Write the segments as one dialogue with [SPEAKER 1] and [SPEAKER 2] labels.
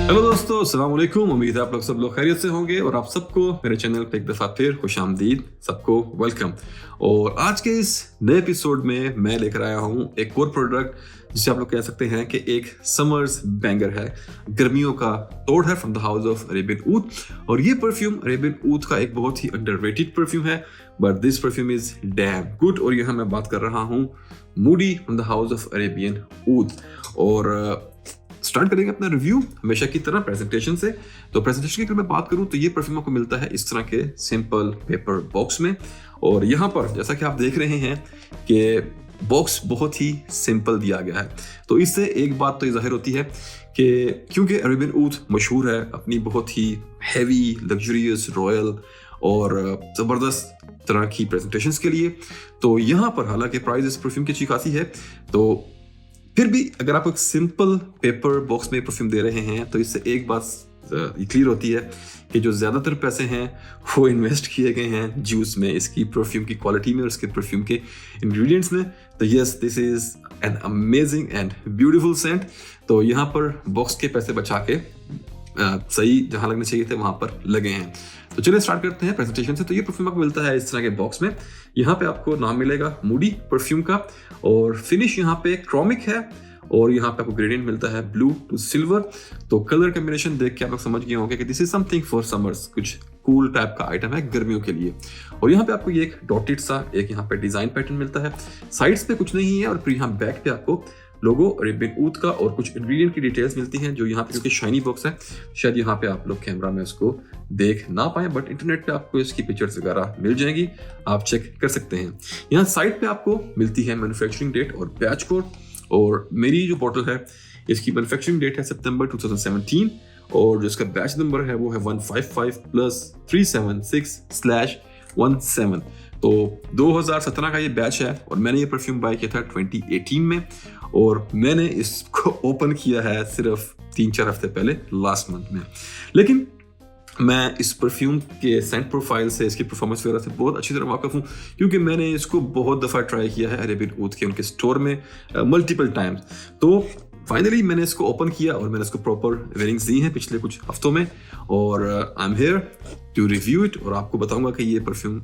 [SPEAKER 1] Hello दोस्तों, अस्सलाम वालेकुम। उम्मीद है आप लोग सब लोग खैरियत से होंगे और आप सबको मेरे चैनल पे एक दफ़ा फिर खुशामदीद, सबको वेलकम। और आज के इस नए एपिसोड में मैं लेकर आया हूँ एक और प्रोडक्ट जिसे आप लोग कह सकते हैं कि एक समर्स बैंगर है, गर्मियों का तोड़ है from the house of Arabian Oud. और ये परफ्यूम अरेबियन ऊद का एक बहुत ही अंडररेटेड परफ्यूम है, but this perfume is damn good. और यहाँ मैं बात कर रहा हूँ Moody from the house of Arabian Oud. और स्टार्ट करेंगे अपना रिव्यू हमेशा की तरह प्रेजेंटेशन से। तो प्रेजेंटेशन की अगर मैं बात करूं तो ये परफ्यूम आपको मिलता है इस तरह के सिंपल पेपर बॉक्स में। और यहाँ पर जैसा कि आप देख रहे हैं कि बॉक्स बहुत ही सिंपल दिया गया है। तो इससे एक बात तो जाहिर होती है कि क्योंकि अरेबियन ऊद मशहूर है अपनी बहुत ही हैवी, लग्जरियस, रॉयल और ज़बरदस्त तरह की प्रेजेंटेशंस के लिए, तो यहाँ पर हालांकि प्राइस इस परफ्यूम की अच्छी खासी है, तो फिर भी अगर आप एक सिंपल पेपर बॉक्स में परफ्यूम दे रहे हैं तो इससे एक बात क्लियर होती है कि जो ज़्यादातर पैसे हैं वो इन्वेस्ट किए गए हैं जूस में, इसकी परफ्यूम की क्वालिटी में और इसके परफ्यूम के इंग्रेडिएंट्स में। तो yes, this is an amazing and beautiful scent. तो यहाँ पर बॉक्स के पैसे बचा के सही जहाँ लगने चाहिए थे वहाँ पर लगे हैं। तो चलिए स्टार्ट करते हैं प्रेजेंटेशन से। तो ये परफ्यूम आपको मिलता है इस तरह के बॉक्स में। यहाँ पे आपको नाम मिलेगा मूडी परफ्यूम का, और फिनिश यहाँ पे क्रोमिक है, और यहाँ पे आपको ग्रेडियंट मिलता है ब्लू टू सिल्वर। तो कलर कॉम्बिनेशन देख के आप लोग समझ गए होंगे कि this is something for summers, कुछ कूल टाइप का आइटम है गर्मियों के लिए। और यहाँ पे आपको ये एक डॉटेड सा एक यहाँ पे डिजाइन पैटर्न मिलता है, साइड्स पे कुछ नहीं है, और फिर यहाँ बैक पे आपको लोगो अरेबियन ऊद का और कुछ इंग्रेडिएंट की डिटेल्स मिलती हैं जो यहाँ पे, क्योंकि शाइनी बॉक्स है, शायद यहाँ पे आप लोग कैमरा में उसको देख ना पाए, बट इंटरनेट पे आपको इसकी पिक्चर्स वगैरह मिल जाएंगी, आप चेक कर सकते हैं। यहाँ साइड पे आपको मिलती है मैन्युफैक्चरिंग डेट और बैच कोड। और मेरी जो बॉटल है इसकी मैन्युफैक्चरिंग डेट है सितंबर 2017, और जो इसका बैच नंबर है वो है 155+376/17। तो 2017 का ये बैच है, और मैंने ये परफ्यूम बाय किया था 2018 में, और मैंने इसको ओपन किया है सिर्फ 3-4 हफ्ते पहले, लास्ट मंथ में। लेकिन मैं इस परफ्यूम के सेंट प्रोफाइल से, इसकी परफॉर्मेंस वगैरह से बहुत अच्छी तरह वाकिफ हूँ, क्योंकि मैंने इसको बहुत दफ़ा ट्राई किया है अरेबियन ऊद के उनके स्टोर में मल्टीपल टाइम्स। तो फाइनली मैंने इसको ओपन किया और मैंने इसको प्रॉपर रेटिंग्स दी हैं पिछले कुछ हफ्तों में, और I am here to review it, और आपको बताऊंगा कि ये परफ्यूम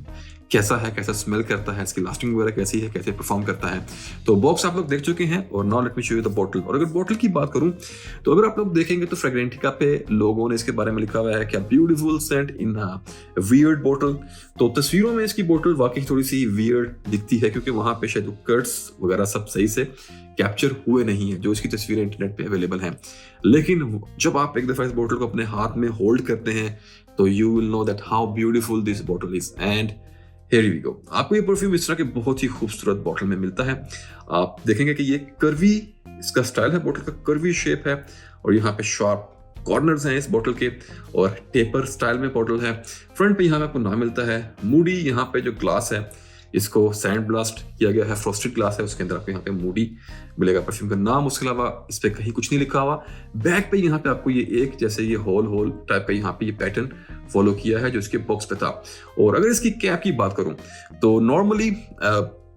[SPEAKER 1] कैसा है, कैसा स्मेल करता है, इसकी लास्टिंग वगैरह कैसी है, कैसे परफॉर्म करता है। तो बॉक्स आप लोग देख चुके हैं, और now let me show you the bottle. और अगर बॉटल की बात करूं तो अगर आप लोग देखेंगे तो फ्रेग्रेंटिका पे लोगों ने इसके बारे में लिखा हुआ है क्या ब्यूटीफुल सेंट इन वियर्ड बॉटल। तो तस्वीरों में इसकी बॉटल वाकई थोड़ी सी वियर्ड दिखती है, क्योंकि वहां पे शायद कर्ट्स वगैरह सब सही से कैप्चर हुए नहीं है जो इसकी तस्वीरें इंटरनेट पे अवेलेबल हैं। लेकिन जब आप एक दफा इस बॉटल को अपने हाथ में होल्ड करते हैं तो you will know that how beautiful this bottle is. And here we go. आपको ये परफ्यूम इस तरह के बहुत ही खूबसूरत बॉटल में मिलता है। आप देखेंगे कि ये कर्वी इसका स्टाइल है, बॉटल का कर्वी शेप है, और यहाँ पे शार्प कॉर्नर्स हैं इस बॉटल के, और टेपर स्टाइल में बॉटल है। फ्रंट पे यहाँ पे आपको नाम मिलता है मूडी। यहाँ पे जो ग्लास है इसको सैंड ब्लास्ट किया गया है, फ्रॉस्टेड ग्लास है, उसके अंदर आपको यहाँ पे मूडी मिलेगा परफ्यूम का नाम। उसके अलावा इस पे कहीं कुछ नहीं लिखा हुआ। बैक पे यहाँ पे आपको ये एक जैसे ये होल टाइप का यहाँ पे ये पैटर्न फॉलो किया है जो इसके बॉक्स पे था। और अगर इसकी कैप की बात करूं तो नॉर्मली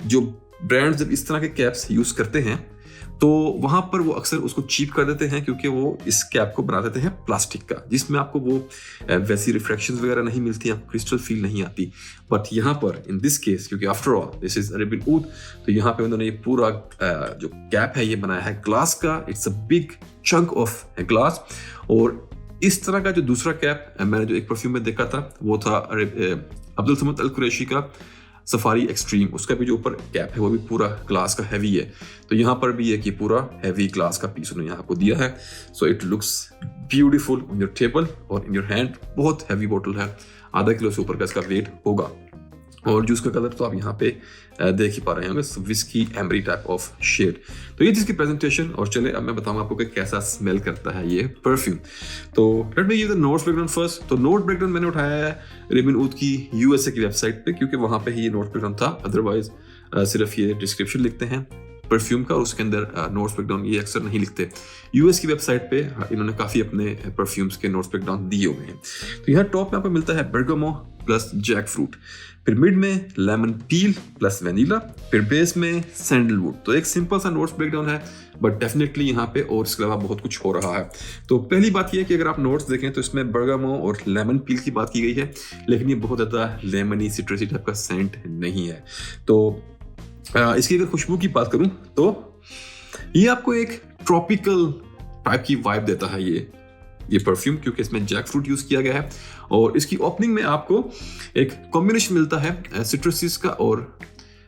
[SPEAKER 1] जो ब्रांड्स जब इस तरह के कैप्स यूज करते हैं तो वहां पर वो अक्सर उसको चीप कर देते हैं, क्योंकि वो इस कैप को बना देते हैं प्लास्टिक का, जिसमें आपको वो वैसी रिफ्लेक्शंस वगैरह नहीं मिलती, आपको क्रिस्टल फील नहीं आती। बट यहाँ पर इन दिस केस, क्योंकि after all this is Arabian Oud, तो यहाँ पे उन्होंने ये पूरा जो कैप है ये बनाया है ग्लास का। It's a big chunk of glass. और इस तरह का जो दूसरा कैप मैंने जो एक परफ्यूम में देखा था वो था अब्दुल समद अल कुरैशी का सफारी एक्सट्रीम, उसका भी जो ऊपर कैप है वो भी पूरा ग्लास का हैवी है। तो यहाँ पर भी है कि पूरा हैवी ग्लास का पीस उन्होंने यहाँ को दिया है। So it looks beautiful on your table और इन योर हैंड। बहुत हैवी बोतल है, आधा किलो से ऊपर का इसका वेट होगा। और जूस का कलर तो आप यहाँ पे देख ही पा रहे होंगे, whisky ambery type of shade. तो ये जिसकी प्रेजेंटेशन। और चले अब मैं बताऊंगा आपको कि कैसा स्मेल करता है ये परफ्यूम। तो let me give the notes breakdown first. तो नोट ब्रेकडाउन मैंने उठाया है अरेबियन ऊद की यूएसए की वेबसाइट पे, क्योंकि वहां पे ही ये नोट ब्रेकडाउन था, अदरवाइज सिर्फ ये डिस्क्रिप्शन लिखते हैं परफ्यूम का, और उसके अंदर नोट्स ब्रेकडाउन ये अक्सर नहीं लिखते। यूएस की वेबसाइट पे इन्होंने काफ़ी अपने परफ्यूम्स के नोट्स ब्रेकडाउन दिए हुए हैं। तो यहाँ टॉप में आपको मिलता है बर्गामो प्लस जैक फ्रूट, फिर मिड में लेमन पील प्लस वेनिला, फिर बेस में सैंडलवुड। तो एक सिंपल सा नोट्स ब्रेकडाउन है, बट डेफिनेटली यहाँ पे और इसके अलावा बहुत कुछ हो रहा है। तो पहली बात यह है कि अगर आप नोट्स देखें तो इसमें बर्गामो और लेमन पील की बात की गई है, लेकिन ये बहुत ज़्यादा लेमनी सिट्रसी टाइप का सेंट नहीं है। तो इसकी अगर खुशबू की बात करूं तो ये आपको एक ट्रॉपिकल टाइप की वाइब देता है ये परफ्यूम, क्योंकि इसमें जैक फ्रूट यूज किया गया है। और इसकी ओपनिंग में आपको एक कॉम्बिनेशन मिलता है सिट्रसिस का और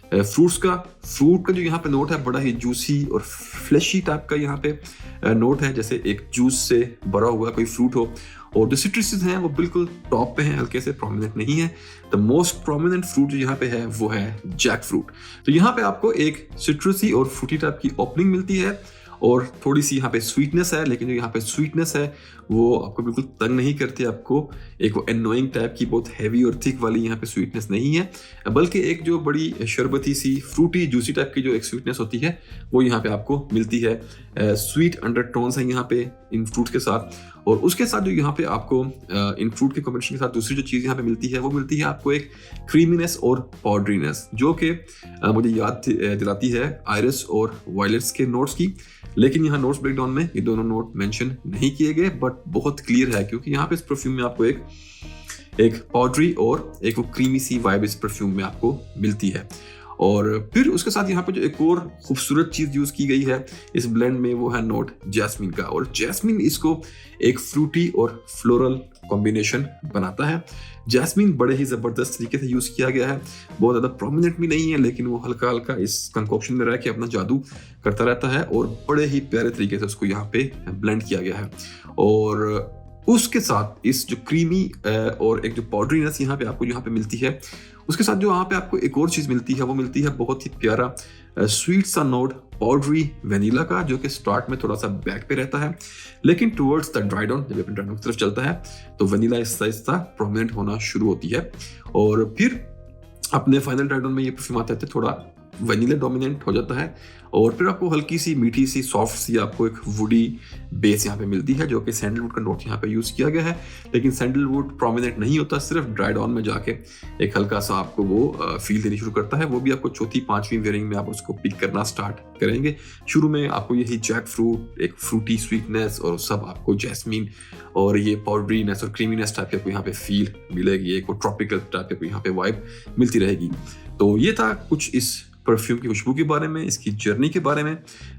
[SPEAKER 1] फ्रूट्स का। फ्रूट का जो यहाँ पे नोट है बड़ा ही जूसी और फ्लैशी टाइप का यहाँ पे नोट है, जैसे एक जूस से भरा हुआ कोई फ्रूट हो। और जो सिट्रसेस हैं वो बिल्कुल टॉप पे हैं, हल्के से प्रोमिनेंट नहीं है। द मोस्ट प्रोमिनेंट फ्रूट जो यहाँ पे है वो है जैक फ्रूट। तो यहाँ पे आपको एक सिट्रसी और फ्रूटी टाइप की ओपनिंग मिलती है, और थोड़ी सी यहाँ पे स्वीटनेस है, लेकिन जो यहाँ पे स्वीटनेस है वो आपको बिल्कुल तंग नहीं करती। आपको एक वो एनोइंग टाइप की बहुत हैवी और थिक वाली यहाँ पे स्वीटनेस नहीं है, बल्कि एक जो बड़ी शरबती सी फ्रूटी जूसी टाइप की जो एक स्वीटनेस होती है वो यहाँ पे आपको मिलती है। स्वीट अंडरटोन्स है यहाँ पे इन फ्रूट के साथ। और उसके साथ जो यहाँ पे आपको इन फ्रूट के कॉम्बिनेशन के साथ दूसरी जो चीज़ यहाँ पे मिलती है वो मिलती है आपको एक क्रीमीनेस और पाउडरीनेस, जो कि मुझे याद दिलाती है आयरिस और वायलेट्स के नोट्स की। लेकिन यहाँ नोट्स ब्रेकडाउन में ये दोनों नोट मेंशन नहीं किए गए, बट बहुत क्लियर है, क्योंकि यहाँ पे इस परफ्यूम में आपको एक पाउडरी और एक वो क्रीमी सी वाइब इस परफ्यूम में आपको मिलती है। और फिर उसके साथ यहाँ पे जो एक और खूबसूरत चीज़ यूज़ की गई है इस ब्लेंड में वो है नोट जैस्मिन का। और जैस्मिन इसको एक फ्रूटी और फ्लोरल कॉम्बिनेशन बनाता है। जैस्मिन बड़े ही ज़बरदस्त तरीके से यूज़ किया गया है, बहुत ज़्यादा प्रोमिनेंट भी नहीं है, लेकिन वो हल्का हल्का इस कंकोक्शन में रह के अपना जादू करता रहता है, और बड़े ही प्यारे तरीके से उसको यहाँ पे ब्लेंड किया गया है। और उसके साथ इस जो क्रीमी और एक जो पाउडरीनेस यहाँ पे मिलती है, उसके साथ जो यहाँ पे आपको एक और चीज़ मिलती है वो मिलती है बहुत ही प्यारा स्वीट सा नोट पाउडरी वेनिला का, जो कि स्टार्ट में थोड़ा सा बैक पे रहता है, लेकिन टुवर्ड्स द ड्राई डाउन, जब अपने ड्राई डाउन की तरफ चलता है तो वेनिला आहिस्ता प्रोमिनेंट होना शुरू होती है। और फिर अपने फाइनल ड्राई डाउन में ये परफ्यूम आता है थोड़ा वेनिला डोमिनेंट हो जाता है, और फिर आपको हल्की सी मीठी सी सॉफ्ट सी आपको एक वुडी बेस यहाँ पे मिलती है, जो कि सैंडलवुड का नोट यहाँ पे यूज़ किया गया है। लेकिन सैंडलवुड प्रोमिनेंट नहीं होता, सिर्फ ड्राई डाउन में जाके एक हल्का सा आपको वो फील देनी शुरू करता है। वो भी आपको चौथी पांचवी वेयरिंग में आप उसको पिक करना स्टार्ट करेंगे। शुरू में आपको यही जैक फ्रूट, एक फ्रूटी स्वीटनेस, और सब आपको जैस्मिन और ये पाउडरीनेस और क्रीमीनेस टाइप की आपको यहाँ पे फील मिलेगी, एक ट्रॉपिकल टाइप की यहाँ पे वाइब मिलती रहेगी। तो ये था कुछ इस परफ्यूम की खुशबू के बारे में, इसकी जर्नी के बारे में।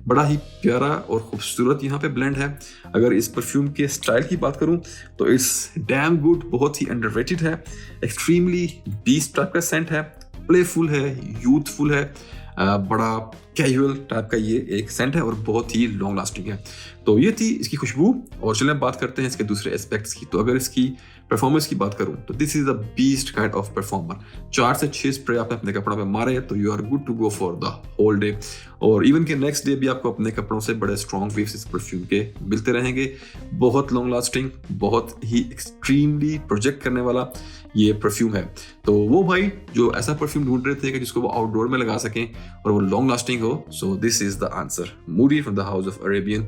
[SPEAKER 1] बड़ा ही प्यारा और खूबसूरत यहाँ पे ब्लेंड है। अगर इस परफ्यूम के स्टाइल की बात करूँ तो इट्स डैम गुड, बहुत ही अंडररेटेड है, एक्सट्रीमली बीस्ट टाइप का सेंट है, प्लेफुल है, यूथफुल है, बड़ा कैजुअल टाइप का ये एक सेंट है और बहुत ही लॉन्ग लास्टिंग है। तो ये थी इसकी खुशबू। और चलें बात करते हैं इसके दूसरे एस्पेक्ट्स की। तो अगर इसकी परफॉर्मेंस की बात करूं तो this is a beast kind of performer. 4 से 6 स्प्रे आपने अपने कपड़ों पे मारे तो you are good to go for the whole day, और इवन के नेक्स्ट डे भी आपको अपने कपड़ों से बड़े स्ट्रॉन्ग वेव्स इस परफ्यूम के मिलते रहेंगे। बहुत लॉन्ग लास्टिंग, बहुत ही एक्सट्रीमली प्रोजेक्ट करने वाला ये परफ्यूम है। तो वो भाई जो ऐसा परफ्यूम ढूंढ रहे थे कि जिसको वो आउटडोर में लगा सकें और वो लॉन्ग लास्टिंग हो, so this is the answer, Moody from the house of Arabian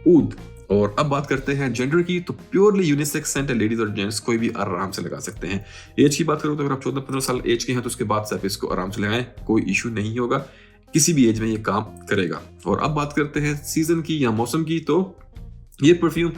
[SPEAKER 1] Oud. और अब बात करते हैं जेंडर की। तो प्योरली यूनिसेक्स सेंट है, लेडीज और जेंट्स कोई भी आराम से लगा सकते हैं। एज की बात करूं तो अगर आप 14-15 साल एज के हैं तो उसके बाद से आप इसको आराम से लगाएं, कोई इशू नहीं होगा, किसी भी एज में ये काम करेगा। और अब बात करते हैं सीजन की या मौसम की। तो ये परफ्यूम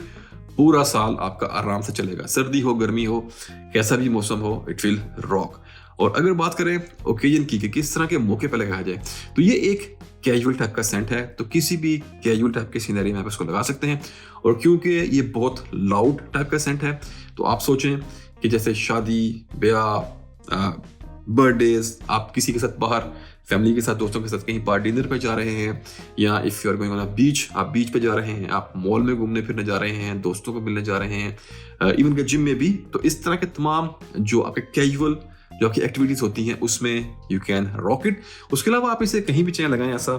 [SPEAKER 1] पूरा साल आपका आराम से चलेगा, सर्दी हो गर्मी हो कैसा भी मौसम हो, इट विल रॉक। और अगर बात करें ओकेजन की कि किस तरह के मौके पर लगाया जाए, तो ये एक कैजुअल टाइप का सेंट है, तो किसी भी कैजुअल टाइप के सीनरी में आप इसको लगा सकते हैं। और क्योंकि ये बहुत लाउड टाइप का सेंट है तो आप सोचें कि जैसे शादी, ब्याह, बर्थडेज, आप किसी के साथ बाहर फैमिली के साथ, दोस्तों के साथ कहीं बाहर डिनर पे जा रहे हैं, या if you are going on a beach, आप बीच पे जा रहे हैं, आप मॉल में घूमने फिरने जा रहे हैं, दोस्तों को मिलने जा रहे हैं, इवन के जिम में भी, तो इस तरह के तमाम जो आपके कैजुअल जो आपकी एक्टिविटीज़ होती हैं उसमें यू कैन रॉक इट। उसके अलावा आप इसे कहीं भी चाहे लगाएं, ऐसा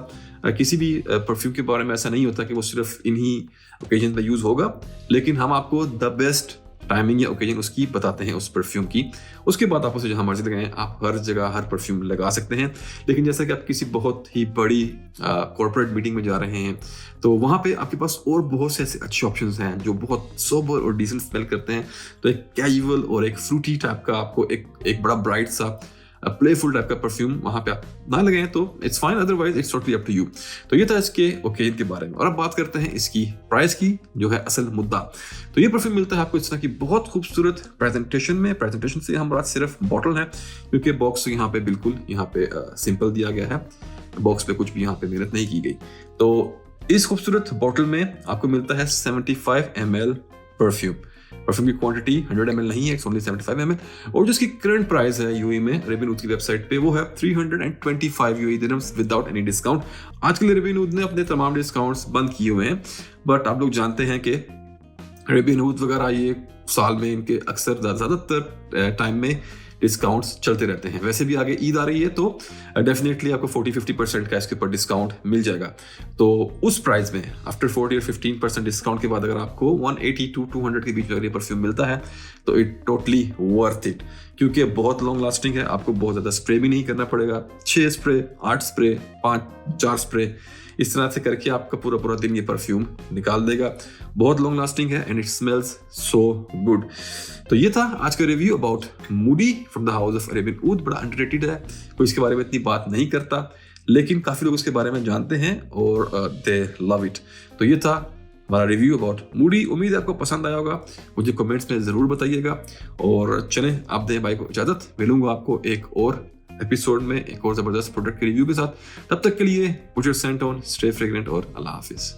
[SPEAKER 1] किसी भी परफ्यूम के बारे में ऐसा नहीं होता कि वो सिर्फ इन्हीं ओकेजन पे यूज़ होगा, लेकिन हम आपको द बेस्ट टाइमिंग या ओकेजन उसकी बताते हैं उस परफ्यूम की। उसके बाद आप उसे जहाँ मर्जी लगाएं, आप हर जगह हर परफ्यूम लगा सकते हैं। लेकिन जैसा कि आप किसी बहुत ही बड़ी कॉर्पोरेट मीटिंग में जा रहे हैं तो वहाँ पे आपके पास और बहुत से ऐसे अच्छे ऑप्शंस हैं जो बहुत सोबर और डिसेंट स्मेल करते हैं। तो एक कैजुअल और एक फ्रूटी टाइप का आपको एक बड़ा ब्राइट सा प्लेफुल टाइप का परफ्यूम वहाँ पे आप ना लगाएं तो it's fine, otherwise it's totally up to you. तो ये था इसके ओकेजन के बारे में। और अब बात करते हैं इसकी प्राइस की, जो है असल मुद्दा। तो ये परफ्यूम मिलता है आपको इस तरह की बहुत खूबसूरत प्रेजेंटेशन में। प्रेजेंटेशन से हम बात सिर्फ बॉटल है, क्योंकि बॉक्स यहाँ पे बिल्कुल यहाँ पे सिंपल दिया गया है, बॉक्स पे कुछ भी यहाँ पे मेहनत नहीं की गई। तो इस खूबसूरत बॉटल में आपको मिलता है 75 ml परफ्यूम। परफ्यूम की क्वांटिटी 100 ml नहीं है, इट्स ओनली 75 ml। और जो इसकी करंट प्राइस है यूएई में अरेबियन ऊद की वेबसाइट पे वो है 325 UAE dirhams without any discount. आजकल अरेबियन ऊद ने अपने तमाम डिस्काउंट्स बंद किए हुए हैं, बट आप लोग जानते हैं कि अरेबियन ऊद वगैरह ये साल में इनके अक्सर ज़्यादातर टाइम में डिस्काउंट्स चलते रहते हैं। वैसे भी आगे ईद आ रही है तो डेफिनेटली आपको 40-50% का इसके ऊपर डिस्काउंट मिल जाएगा। तो उस प्राइस में आफ्टर 40 और 15% डिस्काउंट के बाद अगर आपको 180 to 200 के बीच में ये परफ्यूम मिलता है तो इट टोटली वर्थ इट, क्योंकि बहुत लॉन्ग लास्टिंग है। आपको बहुत ज़्यादा स्प्रे भी नहीं करना पड़ेगा, 6 स्प्रे, 8 स्प्रे, 4 स्प्रे, इस तरह से करके आपका पूरा दिन ये परफ्यूम निकाल देगा। बहुत लॉन्ग लास्टिंग है and it smells so good. तो ये था आज का review about Moody from the house of Arabian Oud. बड़ा अंडररेटेड है, कोई इसके बारे में इतनी बात नहीं करता, लेकिन काफ़ी लोग इसके बारे में जानते हैं और दे लव इट। तो ये था हमारा रिव्यू अबाउट मूडी। उम्मीद है आपको पसंद आया होगा, मुझे कमेंट्स में ज़रूर बताइएगा। और चलें आप दें भाई को इजाज़त, मिलूंगा आपको एक और एपिसोड में एक और ज़बरदस्त प्रोडक्ट के रिव्यू के साथ। तब तक के लिए मुझे सेंट ऑन, स्टे फ्रेग्रेंट और अल्लाह हाफिज़।